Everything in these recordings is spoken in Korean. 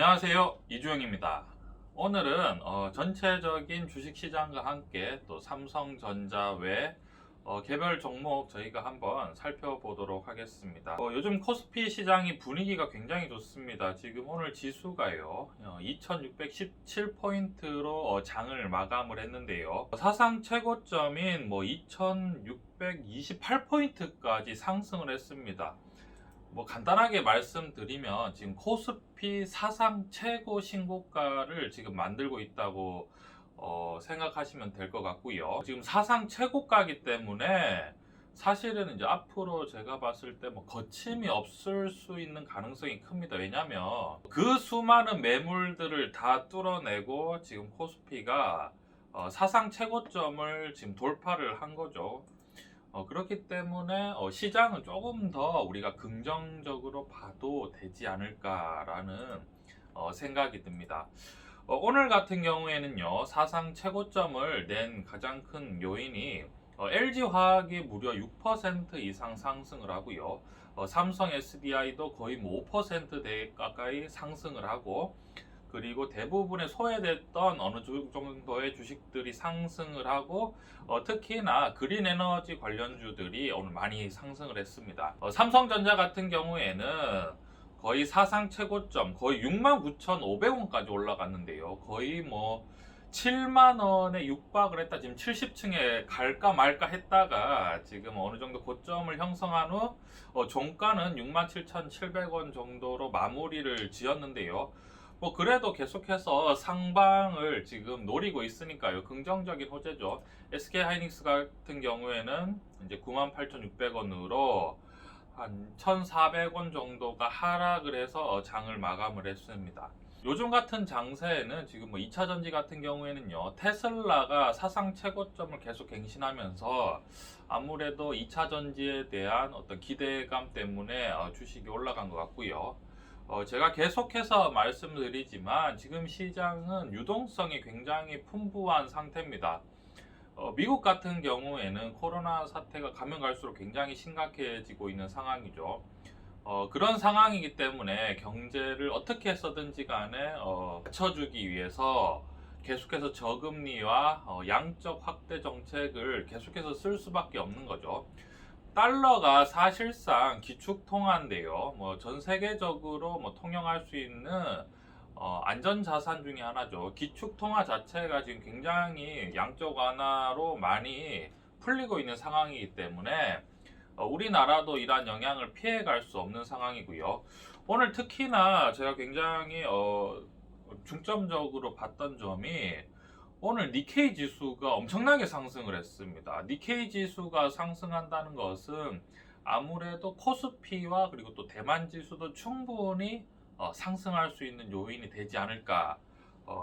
안녕하세요, 이주영입니다. 오늘은 전체적인 주식시장과 함께 또 삼성전자 외 개별 종목 저희가 한번 살펴보도록 하겠습니다. 요즘 코스피 시장이 분위기가 굉장히 좋습니다. 지금 오늘 지수가요 2617포인트로 장을 마감을 했는데요, 사상 최고점인 2628포인트까지 상승을 했습니다. 간단하게 말씀드리면 지금 코스피 사상 최고 신고가를 지금 만들고 있다고 생각하시면 될 것 같고요. 지금 사상 최고가이기 때문에 사실은 이제 앞으로 제가 봤을 때 거침이 없을 수 있는 가능성이 큽니다. 왜냐하면 그 수많은 매물들을 다 뚫어내고 지금 코스피가 사상 최고점을 지금 돌파를 한 거죠. 그렇기 때문에 시장은 조금 더 우리가 긍정적으로 봐도 되지 않을까라는 생각이 듭니다. 오늘 같은 경우에는요, 사상 최고점을 낸 가장 큰 요인이 LG화학이 무려 6% 이상 상승을 하고요. 삼성 SDI도 거의 5%대 가까이 상승을 하고, 그리고 대부분의 소외됐던 어느 정도의 주식들이 상승을 하고, 특히나 그린 에너지 관련주들이 오늘 많이 상승을 했습니다. 삼성전자 같은 경우에는 거의 사상 최고점 거의 69,500원까지 올라갔는데요. 거의 7만원에 육박을 했다. 지금 70층에 갈까 말까 했다가 지금 어느 정도 고점을 형성한 후 종가는 67,700원 정도로 마무리를 지었는데요. 그래도 계속해서 상방을 지금 노리고 있으니까요. 긍정적인 호재죠. SK하이닉스 같은 경우에는 이제 98,600원으로 한 1,400원 정도가 하락을 해서 장을 마감을 했습니다. 요즘 같은 장세에는 지금 2차전지 같은 경우에는요, 테슬라가 사상 최고점을 계속 갱신하면서 아무래도 2차전지에 대한 어떤 기대감 때문에 주식이 올라간 것 같고요. 제가 계속해서 말씀드리지만 지금 시장은 유동성이 굉장히 풍부한 상태입니다. 미국 같은 경우에는 코로나 사태가 가면 갈수록 굉장히 심각해지고 있는 상황이죠. 그런 상황이기 때문에 경제를 어떻게 해서든지 간에 받쳐주기 위해서 계속해서 저금리와 양적 확대 정책을 계속해서 쓸 수밖에 없는 거죠. 달러가 사실상 기축통화인데요. 전 세계적으로 통용할 수 있는 안전자산 중에 하나죠. 기축통화 자체가 지금 굉장히 양적 완화로 많이 풀리고 있는 상황이기 때문에 우리나라도 이러한 영향을 피해갈 수 없는 상황이고요. 오늘 특히나 제가 굉장히 중점적으로 봤던 점이, 오늘 니케이 지수가 엄청나게 상승을 했습니다. 니케이 지수가 상승한다는 것은 아무래도 코스피와 그리고 또 대만 지수도 충분히 상승할 수 있는 요인이 되지 않을까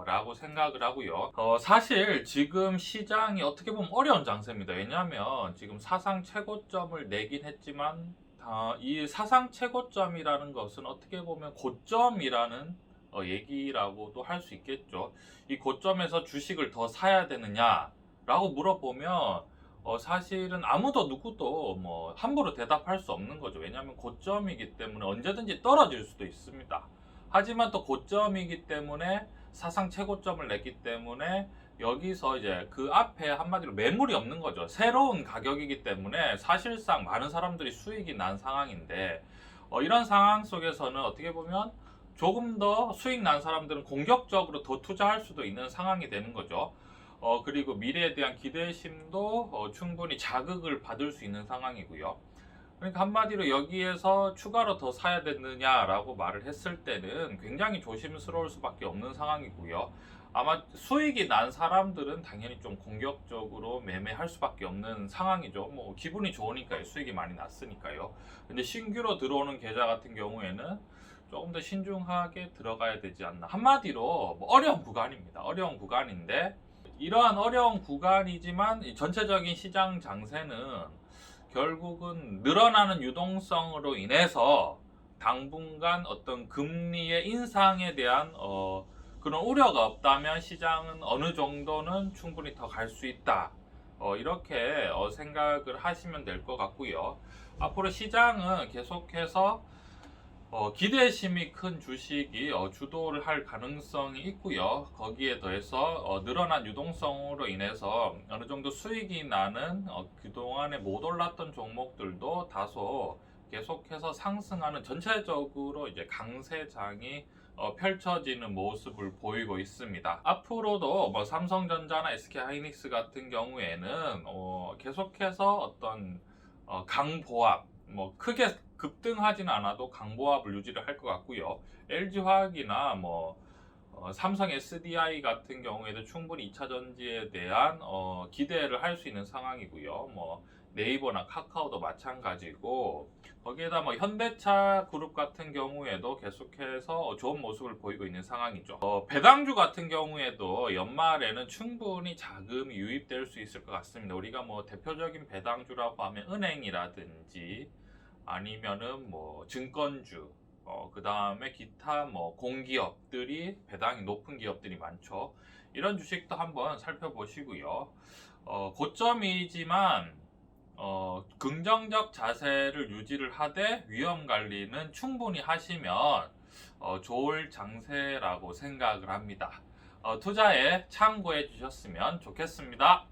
라고 생각을 하고요. 사실 지금 시장이 어떻게 보면 어려운 장세입니다. 왜냐하면 지금 사상 최고점을 내긴 했지만 이 사상 최고점이라는 것은 어떻게 보면 고점이라는 얘기라고도 할 수 있겠죠. 이 고점에서 주식을 더 사야 되느냐라고 물어보면 사실은 아무도 누구도 함부로 대답할 수 없는 거죠. 왜냐하면 고점이기 때문에 언제든지 떨어질 수도 있습니다. 하지만 또 고점이기 때문에 사상 최고점을 냈기 때문에 여기서 이제 그 앞에 한마디로 매물이 없는 거죠. 새로운 가격이기 때문에 사실상 많은 사람들이 수익이 난 상황인데, 이런 상황 속에서는 어떻게 보면 조금 더 수익 난 사람들은 공격적으로 더 투자할 수도 있는 상황이 되는 거죠. 그리고 미래에 대한 기대심도 충분히 자극을 받을 수 있는 상황이고요. 그러니까 한마디로 여기에서 추가로 더 사야 되느냐라고 말을 했을 때는 굉장히 조심스러울 수밖에 없는 상황이고요. 아마 수익이 난 사람들은 당연히 좀 공격적으로 매매할 수밖에 없는 상황이죠. 기분이 좋으니까요. 수익이 많이 났으니까요. 근데 신규로 들어오는 계좌 같은 경우에는 조금 더 신중하게 들어가야 되지 않나. 한마디로 어려운 구간입니다. 어려운 구간인데, 이러한 어려운 구간이지만 이 전체적인 시장 장세는 결국은 늘어나는 유동성으로 인해서 당분간 어떤 금리의 인상에 대한 그런 우려가 없다면 시장은 어느 정도는 충분히 더 갈 수 있다. 이렇게 생각을 하시면 될 것 같고요. 앞으로 시장은 계속해서 기대심이 큰 주식이 주도를 할 가능성이 있고요. 거기에 더해서 늘어난 유동성으로 인해서 어느 정도 수익이 나는 그동안에 못 올랐던 종목들도 다소 계속해서 상승하는, 전체적으로 이제 강세장이 펼쳐지는 모습을 보이고 있습니다. 앞으로도 뭐 삼성전자나 SK하이닉스 같은 경우에는 계속해서 어떤 강보합, 뭐 크게 급등하지는 않아도 강보합을 유지를 할 것 같고요. LG화학이나 뭐 삼성 SDI 같은 경우에도 충분히 2차 전지에 대한 기대를 할 수 있는 상황이고요. 뭐 네이버나 카카오도 마찬가지고, 거기에다 뭐 현대차 그룹 같은 경우에도 계속해서 좋은 모습을 보이고 있는 상황이죠. 배당주 같은 경우에도 연말에는 충분히 자금이 유입될 수 있을 것 같습니다. 우리가 뭐 대표적인 배당주라고 하면 은행이라든지 아니면은 뭐 증권주, 그 다음에 기타 뭐 공기업들이 배당이 높은 기업들이 많죠. 이런 주식도 한번 살펴보시고요. 고점이지만 긍정적 자세를 유지를 하되 위험 관리는 충분히 하시면 좋을 장세라고 생각을 합니다. 투자에 참고해 주셨으면 좋겠습니다.